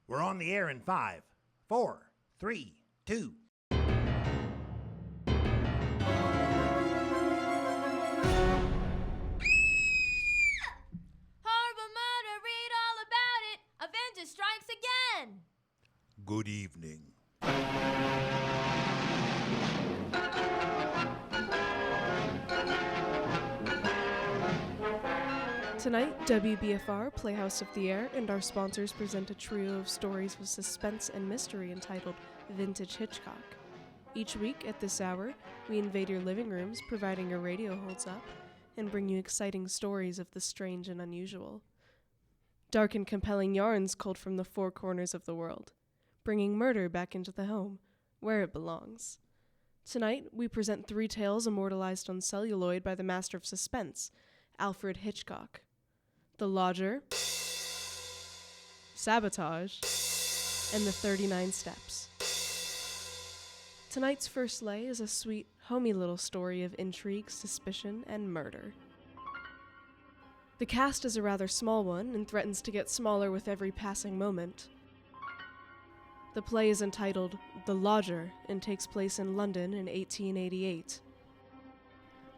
We're on the air in 5, 4, 3, 2. Horrible murder, read all about it. Avenger strikes again. Good evening. Tonight, WBFR, Playhouse of the Air, and our sponsors present a trio of stories with suspense and mystery entitled Vintage Hitchcock. Each week, at this hour, we invade your living rooms, providing your radio holds up, and bring you exciting stories of the strange and unusual. Dark and compelling yarns culled from the four corners of the world, bringing murder back into the home, where it belongs. Tonight, we present three tales immortalized on celluloid by the master of suspense, Alfred Hitchcock. The Lodger, Sabotage, and The 39 Steps. Tonight's first lay is a sweet, homey little story of intrigue, suspicion, and murder. The cast is a rather small one and threatens to get smaller with every passing moment. The play is entitled The Lodger and takes place in London in 1888.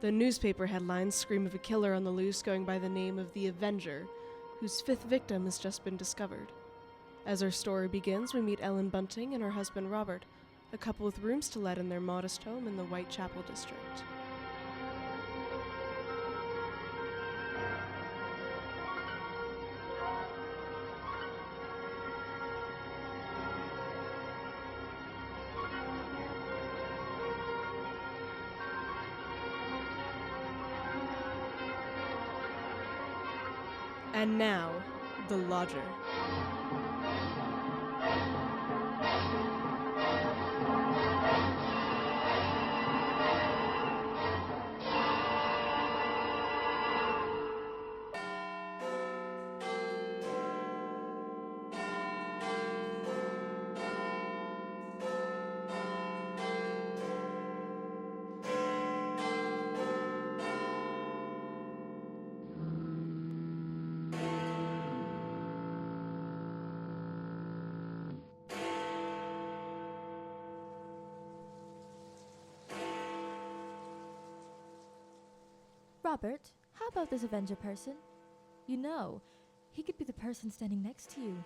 The newspaper headlines scream of a killer on the loose going by the name of the Avenger, whose fifth victim has just been discovered. As our story begins, we meet Ellen Bunting and her husband Robert, a couple with rooms to let in their modest home in the Whitechapel district. And now, The Lodger. Robert, how about this Avenger person? You know, he could be the person standing next to you.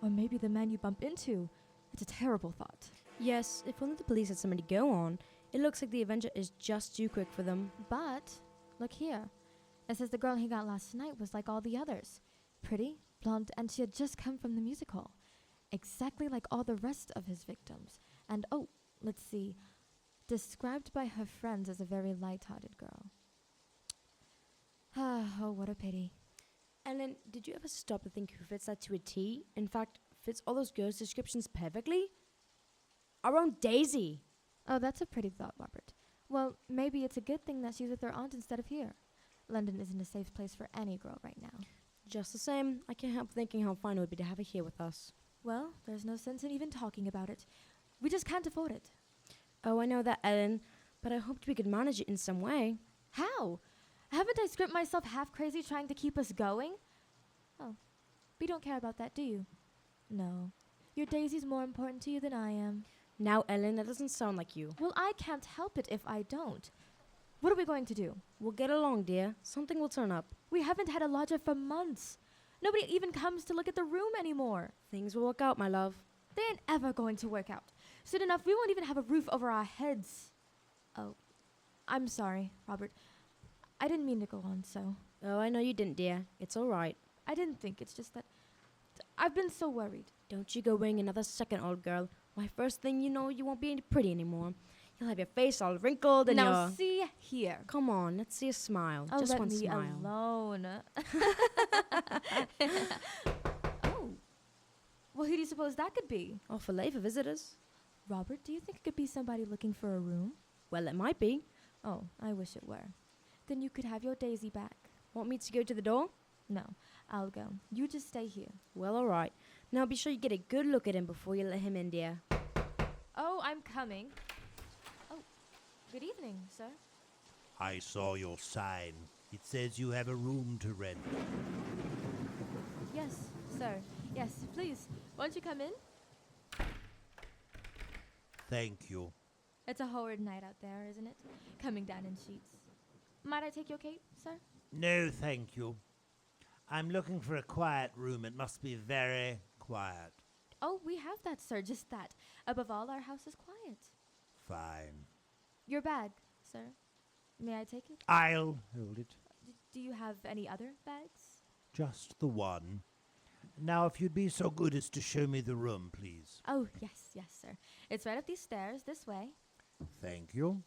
Or maybe the man you bump into. It's a terrible thought. Yes, if only the police had somebody to go on. It looks like the Avenger is just too quick for them. But, look here. It says the girl he got last night was like all the others. Pretty, blonde, and she had just come from the music hall. Exactly like all the rest of his victims. And let's see. Described by her friends as a very light-hearted girl. Oh, what a pity. Ellen, did you ever stop to think who fits that to a T? In fact, fits all those girls' descriptions perfectly? Our own Daisy! Oh, that's a pretty thought, Robert. Well, maybe it's a good thing that she's with her aunt instead of here. London isn't a safe place for any girl right now. Just the same, I can't help thinking how fine it would be to have her here with us. Well, there's no sense in even talking about it. We just can't afford it. Oh, I know that, Ellen, but I hoped we could manage it in some way. How? Haven't I scrimped myself half crazy trying to keep us going? Oh, but you don't care about that, do you? No. Your Daisy's more important to you than I am. Now, Ellen, that doesn't sound like you. Well, I can't help it if I don't. What are we going to do? We'll get along, dear. Something will turn up. We haven't had a lodger for months. Nobody even comes to look at the room anymore. Things will work out, my love. They ain't ever going to work out. Soon enough, we won't even have a roof over our heads. Oh, I'm sorry, Robert. I didn't mean to go on so. Oh, I know you didn't, dear. It's all right. I didn't think. It's just that I've been so worried. Don't you go waiting another second, old girl. Why, first thing you know, you won't be pretty anymore. You'll have your face all wrinkled and now see here. Come on, let's see a smile. Oh, just let one me smile. alone. Oh. Well, who do you suppose that could be? Oh, for late for visitors. Robert, do you think it could be somebody looking for a room? Well, it might be. Oh, I wish it were. Then you could have your Daisy back. Want me to go to the door? No, I'll go. You just stay here. Well, all right. Now be sure you get a good look at him before you let him in, dear. Oh, I'm coming. Oh, good evening, sir. I saw your sign. It says you have a room to rent. Yes, sir. Yes, please. Won't you come in? Thank you. It's a horrid night out there, isn't it? Coming down in sheets. Might I take your cape, sir? No, thank you. I'm looking for a quiet room. It must be very quiet. Oh, we have that, sir, just that. Above all, our house is quiet. Fine. Your bag, sir. May I take it? I'll hold it. Do you have any other bags? Just the one. Now, if you'd be so good as to show me the room, please. Oh, yes, yes, sir. It's right up these stairs, this way. Thank you.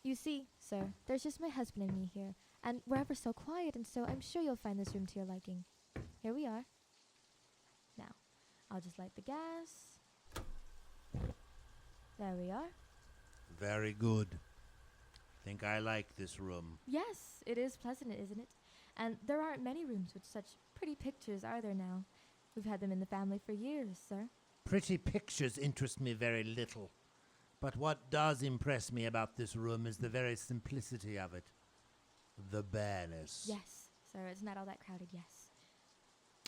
You see, sir, there's just my husband and me here, and we're ever so quiet, and so I'm sure you'll find this room to your liking. Here we are. Now, I'll just light the gas. There we are. Very good. Think I like this room. Yes, it is pleasant, isn't it? And there aren't many rooms with such pretty pictures, are there now? We've had them in the family for years, sir. Pretty pictures interest me very little. But what does impress me about this room is the very simplicity of it. The bareness. Yes, sir, it's not all that crowded, yes.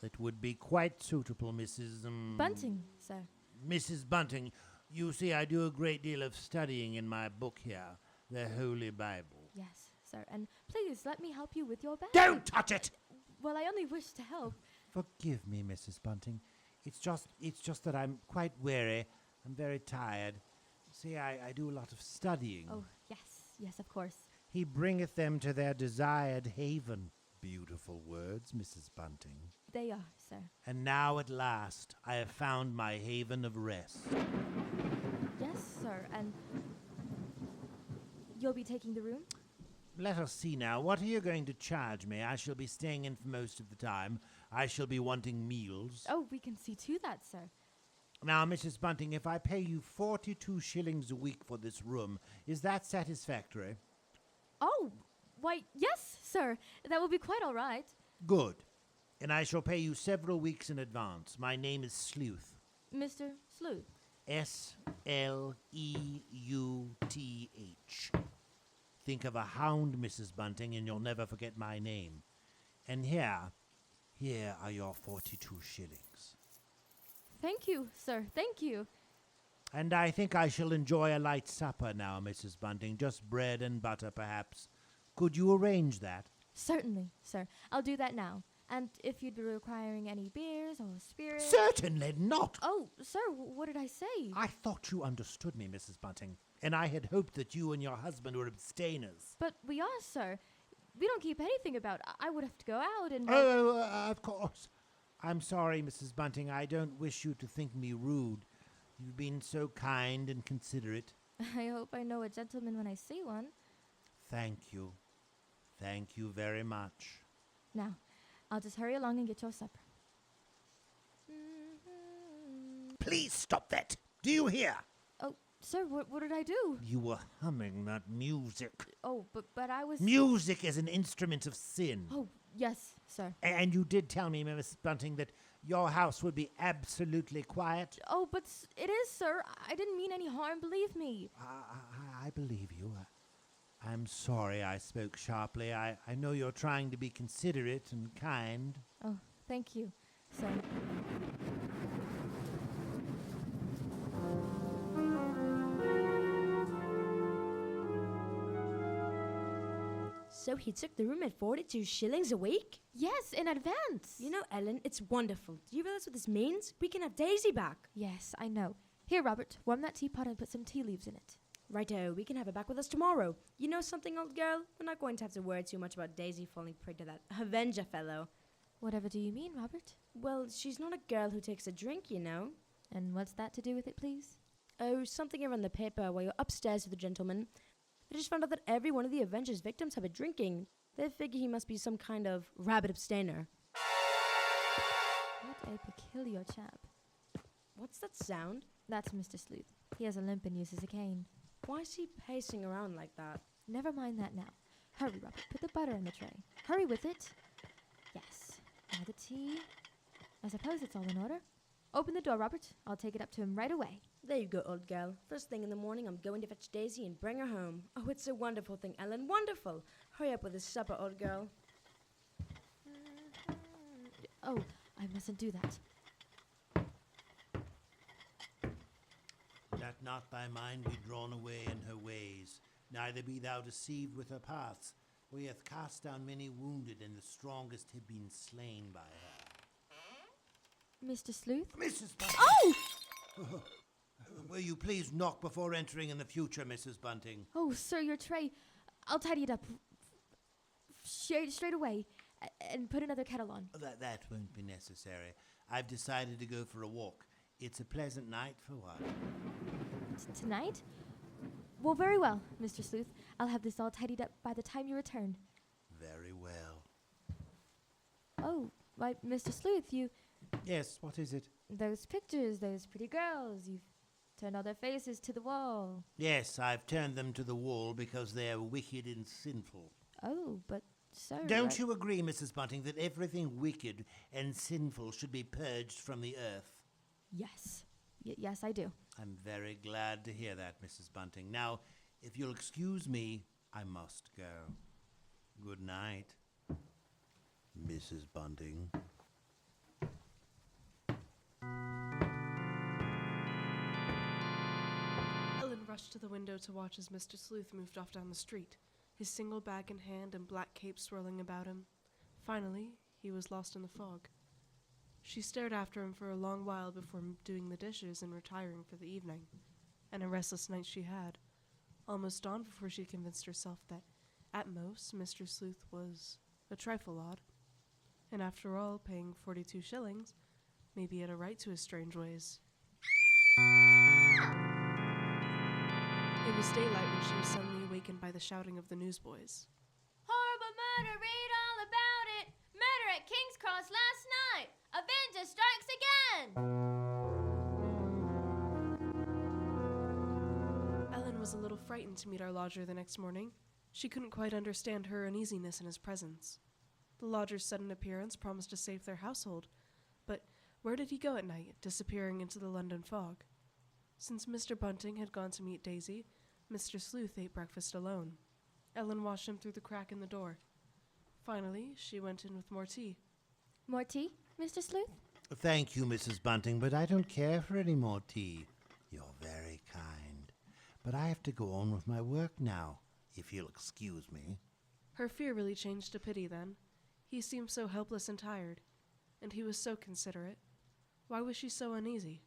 It would be quite suitable, Mrs. Bunting, sir. Mrs. Bunting. You see, I do a great deal of studying in my book here, the Holy Bible. Yes, sir. And please let me help you with your bag. Don't touch it! Well, I only wish to help. Forgive me, Mrs. Bunting. It's just that I'm quite weary. I'm very tired. See, I do a lot of studying. Oh, yes, yes, of course. He bringeth them to their desired haven. Beautiful words, Mrs. Bunting. They are, sir. And now at last I have found my haven of rest. Yes, sir. And you'll be taking the room? Let us see now. What are you going to charge me? I shall be staying in for most of the time. I shall be wanting meals. Oh, we can see to that, sir. Now, Mrs. Bunting, if I pay you 42 shillings a week for this room, is that satisfactory? Oh, why, yes, sir. That will be quite all right. Good. And I shall pay you several weeks in advance. My name is Sleuth. Mr. Sleuth. Sleuth. Think of a hound, Mrs. Bunting, and you'll never forget my name. And here are your 42 shillings. Thank you, sir. Thank you. And I think I shall enjoy a light supper now, Mrs. Bunting. Just bread and butter, perhaps. Could you arrange that? Certainly, sir. I'll do that now. And if you'd be requiring any beers or spirits... Certainly not! Oh, sir, what did I say? I thought you understood me, Mrs. Bunting, and I had hoped that you and your husband were abstainers. But we are, sir. We don't keep anything about. I would have to go out and... Of course. I'm sorry, Mrs. Bunting. I don't wish you to think me rude. You've been so kind and considerate. I hope I know a gentleman when I see one. Thank you. Thank you very much. Now, I'll just hurry along and get your supper. Please stop that. Do you hear? Oh, sir, what did I do? You were humming that music. Oh, but I was... Music is an instrument of sin. Oh, yes, sir. And you did tell me, Mrs. Bunting, that your house would be absolutely quiet. Oh, but it is, sir. I didn't mean any harm, believe me. I believe you. I'm sorry I spoke sharply. I know you're trying to be considerate and kind. Oh, thank you, sir. So he took the room at 42 shillings a week? Yes, in advance. You know, Ellen, it's wonderful. Do you realize what this means? We can have Daisy back. Yes, I know. Here, Robert, warm that teapot and put some tea leaves in it. Righto, we can have her back with us tomorrow. You know something, old girl? We're not going to have to worry too much about Daisy falling prey to that Avenger fellow. Whatever do you mean, Robert? Well, she's not a girl who takes a drink, you know. And what's that to do with it, please? Oh, something around the paper while you're upstairs with the gentleman. I just found out that every one of the Avengers victims have a drinking. They figure he must be some kind of rabid abstainer. What a peculiar chap. What's that sound? That's Mr. Sleuth. He has a limp and uses a cane. Why is he pacing around like that? Never mind that now. Hurry, Robert. Put the butter in the tray. Hurry with it. Yes. Now the tea. I suppose it's all in order. Open the door, Robert. I'll take it up to him right away. There you go, old girl. First thing in the morning, I'm going to fetch Daisy and bring her home. Oh, it's a wonderful thing, Ellen. Wonderful. Hurry up with the supper, old girl. Oh, I mustn't do that. that not thy mind be drawn away in her ways, neither be thou deceived with her paths, for he hath cast down many wounded, and the strongest have been slain by her. Mr. Sleuth? Mrs. Bunting! Oh! Will you please knock before entering in the future, Mrs. Bunting? Oh, sir, your tray. I'll tidy it up straight away and put another kettle on. That won't be necessary. I've decided to go for a walk. It's a pleasant night for one. Tonight? Well, very well, Mr. Sleuth. I'll have this all tidied up by the time you return. Very well. Oh, why, Mr. Sleuth, you... Yes, what is it? Those pictures, those pretty girls, you've turned all their faces to the wall. Yes, I've turned them to the wall because they're wicked and sinful. Oh, but, sir... Don't you agree, Mrs. Bunting, that everything wicked and sinful should be purged from the earth? Yes. Yes, I do. I'm very glad to hear that, Mrs. Bunting. Now, if you'll excuse me, I must go. Good night, Mrs. Bunting. Ellen rushed to the window to watch as Mr. Sleuth moved off down the street, his single bag in hand and black cape swirling about him. Finally, he was lost in the fog. She stared after him for a long while before doing the dishes and retiring for the evening, and a restless night she had. Almost dawn before she convinced herself that, at most, Mr. Sleuth was a trifle odd. And after all, paying 42 shillings, maybe he had a right to his strange ways. It was daylight when she was suddenly awakened by the shouting of the newsboys. Horrible murder, read all about it! Murder at King's Cross last night! Avenger strikes again! Ellen was a little frightened to meet our lodger the next morning. She couldn't quite understand her uneasiness in his presence. The lodger's sudden appearance promised to save their household, but where did he go at night, disappearing into the London fog? Since Mr. Bunting had gone to meet Daisy, Mr. Sleuth ate breakfast alone. Ellen watched him through the crack in the door. Finally, she went in with more tea. More tea, Mr. Sleuth? Thank you, Mrs. Bunting, but I don't care for any more tea. You're very kind. But I have to go on with my work now, if you'll excuse me. Her fear really changed to pity then. He seemed so helpless and tired, and he was so considerate. Why was she so uneasy?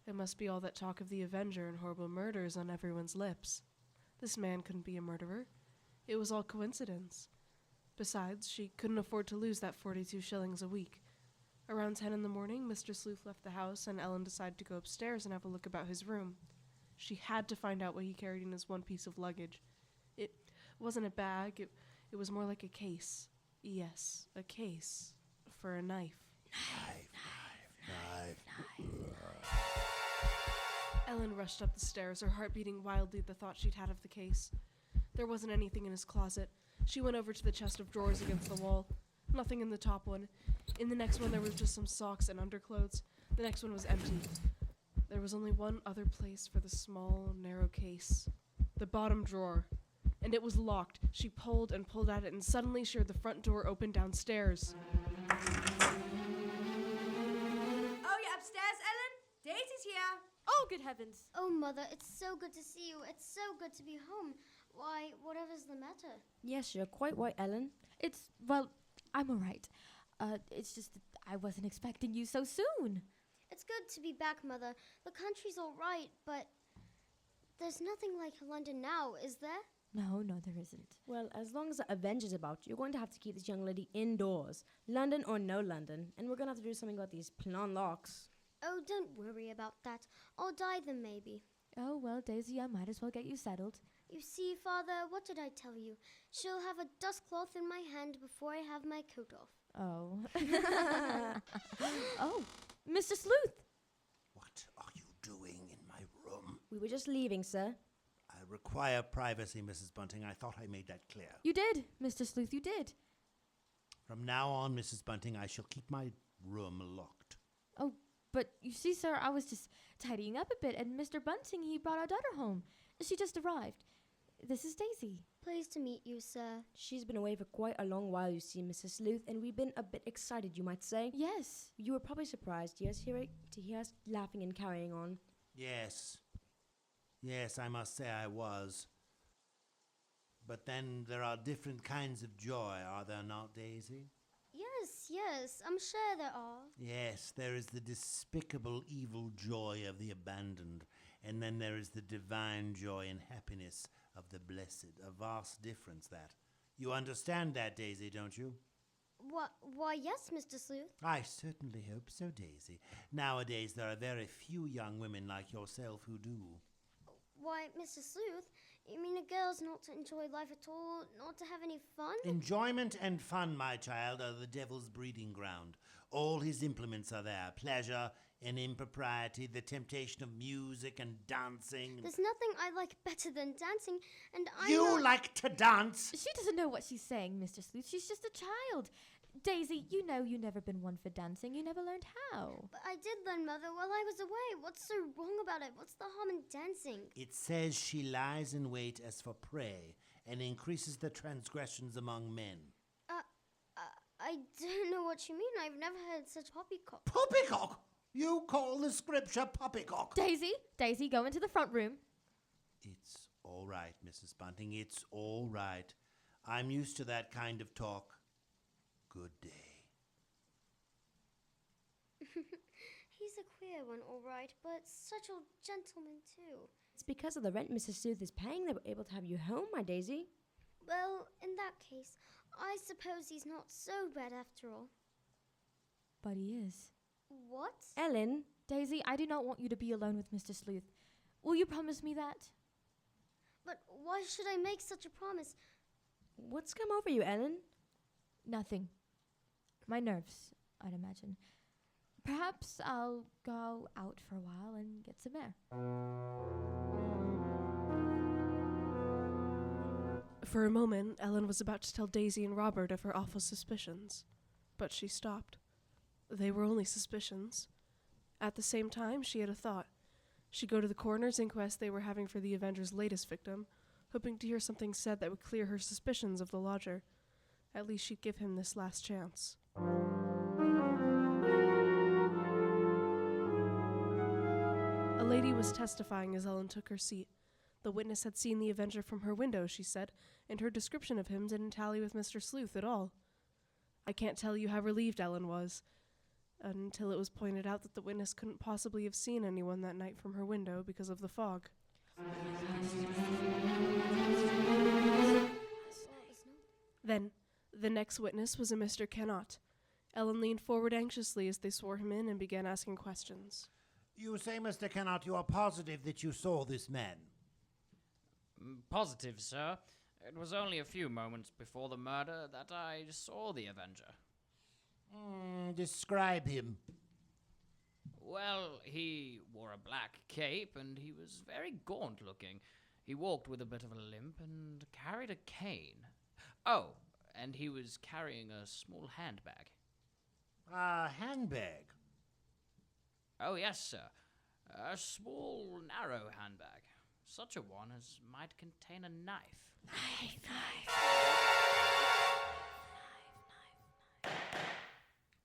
It must be all that talk of the Avenger and horrible murders on everyone's lips. This man couldn't be a murderer. It was all coincidence. Besides, she couldn't afford to lose that 42 shillings a week. Around 10 in the morning, Mr. Sleuth left the house, and Ellen decided to go upstairs and have a look about his room. She had to find out what he carried in his one piece of luggage. It wasn't a bag, it was more like a case. Yes, a case for a knife. Knife. Ellen rushed up the stairs, her heart beating wildly at the thought she'd had of the case. There wasn't anything in his closet. She went over to the chest of drawers against the wall. Nothing in the top one. In the next one there was just some socks and underclothes. The next one was empty. There was only one other place for the small, narrow case. The bottom drawer. And it was locked. She pulled and pulled at it, and suddenly she heard the front door open downstairs. Oh, you're upstairs, Ellen? Daisy's here. Oh, good heavens! Oh, Mother, it's so good to see you. It's so good to be home. Why, whatever's the matter? Yes, you're quite right, Ellen. Well, I'm all right. It's just that I wasn't expecting you so soon. It's good to be back, Mother. The country's all right, but there's nothing like London now, is there? No, there isn't. Well, as long as the Avenger's about, you're going to have to keep this young lady indoors. London or no London. And we're going to have to do something about these plan locks. Oh, don't worry about that. I'll dye them, maybe. Oh, well, Daisy, I might as well get you settled. You see, Father, what did I tell you? She'll have a dust cloth in my hand before I have my coat off. Oh. Oh, Mr. Sleuth! What are you doing in my room? We were just leaving, sir. I require privacy, Mrs. Bunting. I thought I made that clear. You did, Mr. Sleuth, you did. From now on, Mrs. Bunting, I shall keep my room locked. Oh, but you see, sir, I was just tidying up a bit, and Mr. Bunting, he brought our daughter home. She just arrived. This is Daisy. Pleased to meet you, sir. She's been away for quite a long while, you see, Mrs. Sleuth, and we've been a bit excited, you might say. Yes. You were probably surprised to hear us laughing and carrying on. Yes. Yes, I must say I was. But then there are different kinds of joy, are there not, Daisy? Yes, I'm sure there are. Yes, there is the despicable evil joy of the abandoned, and then there is the divine joy and happiness of the blessed. A vast difference, that. You understand that, Daisy, don't you? Why, yes, Mr. Sleuth. I certainly hope so, Daisy. Nowadays, there are very few young women like yourself who do. Why, Mr. Sleuth, you mean a girl's not to enjoy life at all, not to have any fun? Enjoyment and fun, my child, are the devil's breeding ground. All his implements are there. Pleasure and impropriety, the temptation of music and dancing. There's nothing I like better than dancing, and You like to dance? She doesn't know what she's saying, Mr. Sleuth. She's just a child. Daisy, you know you've never been one for dancing. You never learned how. But I did learn, Mother, while I was away. What's so wrong about it? What's the harm in dancing? It says she lies in wait as for prey and increases the transgressions among men. I don't know what you mean. I've never heard such poppycock. Poppycock? You call the scripture poppycock? Daisy, go into the front room. It's all right, Mrs. Bunting. It's all right. I'm used to that kind of talk. Good day. He's a queer one, all right, but such a gentleman, too. It's because of the rent Mrs. Sleuth is paying that we're able to have you home, my Daisy. Well, in that case, I suppose he's not so bad after all. But he is. What? Ellen, Daisy, I do not want you to be alone with Mr. Sleuth. Will you promise me that? But why should I make such a promise? what's come over you, Ellen? Nothing. My nerves, I'd imagine. Perhaps I'll go out for a while and get some air. For a moment, Ellen was about to tell Daisy and Robert of her awful suspicions, but she stopped. They were only suspicions. At the same time, she had a thought. She'd go to the coroner's inquest they were having for the Avenger's latest victim, hoping to hear something said that would clear her suspicions of the lodger. At least she'd give him this last chance. A lady was testifying as Ellen took her seat. The witness had seen the Avenger from her window, she said, and her description of him didn't tally with Mr. Sleuth at all. I can't tell you how relieved Ellen was, until it was pointed out that the witness couldn't possibly have seen anyone that night from her window because of the fog. Then, the next witness was a Mr. Cannot. Ellen leaned forward anxiously as they swore him in and began asking questions. You say, Mr. Cannot, you are positive that you saw this man? Positive, sir. It was only a few moments before the murder that I saw the Avenger. Describe him. Well, he wore a black cape and he was very gaunt looking. He walked with a bit of a limp and carried a cane. Oh, and he was carrying a small handbag. A handbag? Oh, yes, sir. A small, narrow handbag. Such a one as might contain a knife.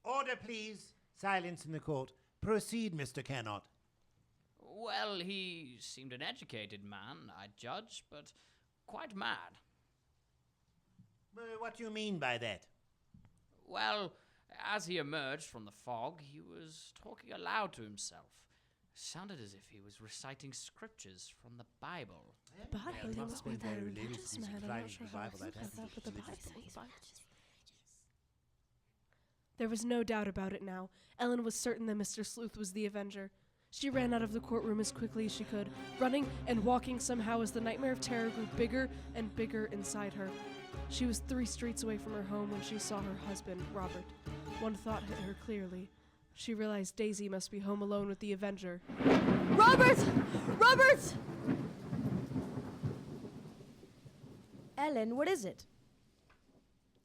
Order, please. Silence in the court. Proceed, Mr. Cannot. Well, he seemed an educated man, I judge, but quite mad. What do you mean by that? Well, as he emerged from the fog, he was talking aloud to himself. Sounded as if he was reciting scriptures from the Bible. Bible, he he must must be be very that religious religious if he's man. I'm writing not sure the how Bible I that feel has about to with the be Bible. religious. There was no doubt about it now. Ellen was certain that Mr. Sleuth was the Avenger. She ran out of the courtroom as quickly as she could, running and walking somehow as the nightmare of terror grew bigger and bigger inside her. She was 3 streets away from her home when she saw her husband, Robert. One thought hit her clearly. She realized Daisy must be home alone with the Avenger. Robert! Robert! Ellen, what is it?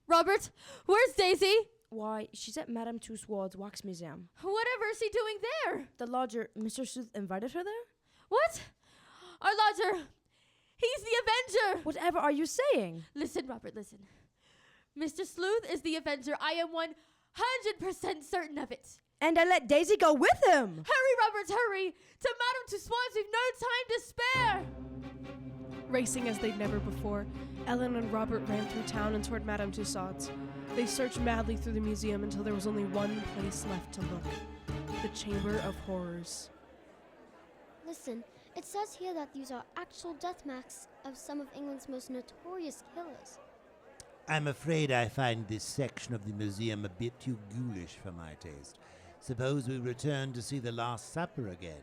Robert, where's Daisy? Why, she's at Madame Tussaud's wax museum. Whatever is she doing there? The lodger, Mr. Sleuth, invited her there? What? Our lodger! He's the Avenger! Whatever are you saying? Listen, Robert, listen. Mr. Sleuth is the Avenger. I am 100% certain of it. And I let Daisy go with him. Hurry, Roberts, hurry! To Madame Tussauds, we've no time to spare! Racing as they'd never before, Ellen and Robert ran through town and toward Madame Tussauds. They searched madly through the museum until there was only one place left to look. The Chamber of Horrors. Listen, it says here that these are actual death marks of some of England's most notorious killers. I'm afraid I find this section of the museum a bit too ghoulish for my taste. Suppose we return to see the Last Supper again.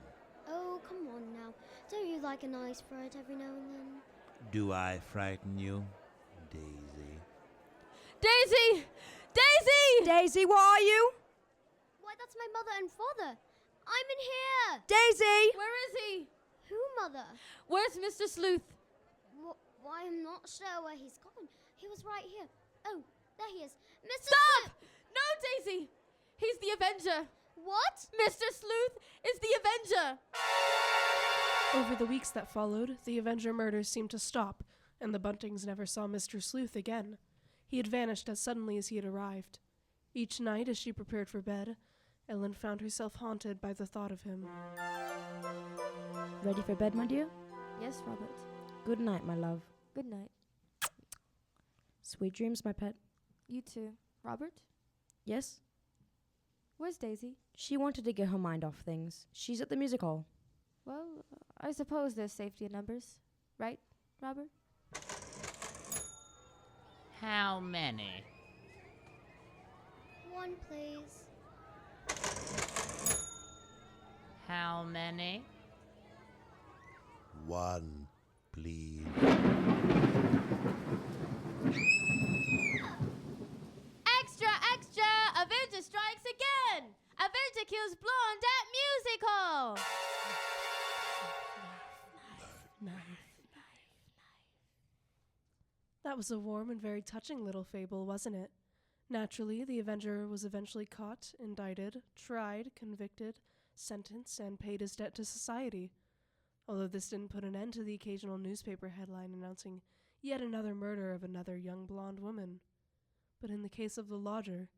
Oh, come on now. Don't you like a nice fright every now and then? Do I frighten you, Daisy? Daisy! Daisy! Daisy, what are you? Why, that's my mother and father. I'm in here. Daisy! Where is he? Who, Mother? Where's Mr. Sleuth? Why, I'm not sure where he's gone. He was right here. Oh, there he is. Mr. Stop! No, Daisy! He's the Avenger. What? Mr. Sleuth is the Avenger. Over the weeks that followed, the Avenger murders seemed to stop, and the Buntings never saw Mr. Sleuth again. He had vanished as suddenly as he had arrived. Each night, as she prepared for bed, Ellen found herself haunted by the thought of him. Ready for bed, my dear? Yes, Robert. Good night, my love. Good night. Sweet dreams, my pet. You too. Robert? Yes? Where's Daisy? She wanted to get her mind off things. She's at the music hall. Well, I suppose there's safety in numbers. Right, Robert? How many? One, please. How many? One, please. Extra, extra! Avenger strikes again! Avenger kills blonde at musical! That was a warm and very touching little fable, wasn't it? Naturally, the Avenger was eventually caught, indicted, tried, convicted, sentenced, and paid his debt to society. Although this didn't put an end to the occasional newspaper headline announcing yet another murder of another young blonde woman. But in the case of the lodger,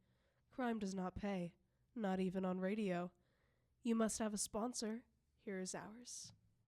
crime does not pay, not even on radio. You must have a sponsor. Here is ours.